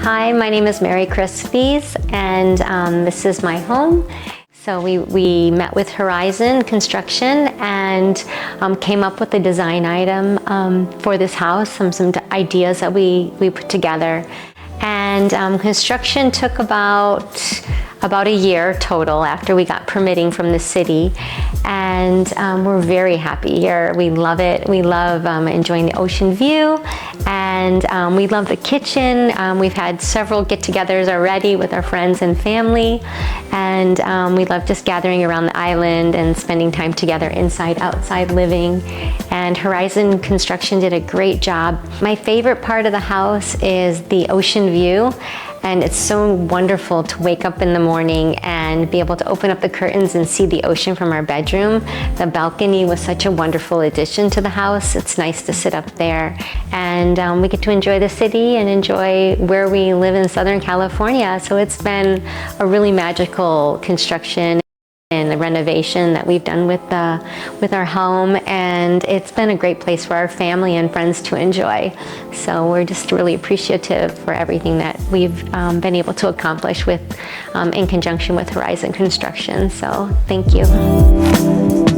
Hi, my name is Mary Crispies, and this is my home. So we met with Horizon Construction and came up with a design item for this house, some ideas that we put together. And construction took about a year total after we got permitting from the city. And we're very happy here. We love it. We love enjoying the ocean view, and we love the kitchen. We've had several get-togethers already with our friends and family, and we love just gathering around the island and spending time together inside, outside living. And Horizon Construction did a great job. My favorite part of the house is the ocean view. And it's so wonderful to wake up in the morning and be able to open up the curtains and see the ocean from our bedroom. The balcony was such a wonderful addition to the house. It's nice to sit up there. And we get to enjoy the city and enjoy where we live in Southern California. So it's been a really magical construction and the renovation that we've done with our home, and it's been a great place for our family and friends to enjoy. So we're just really appreciative for everything that we've been able to accomplish with in conjunction with Horizon Construction. So thank you.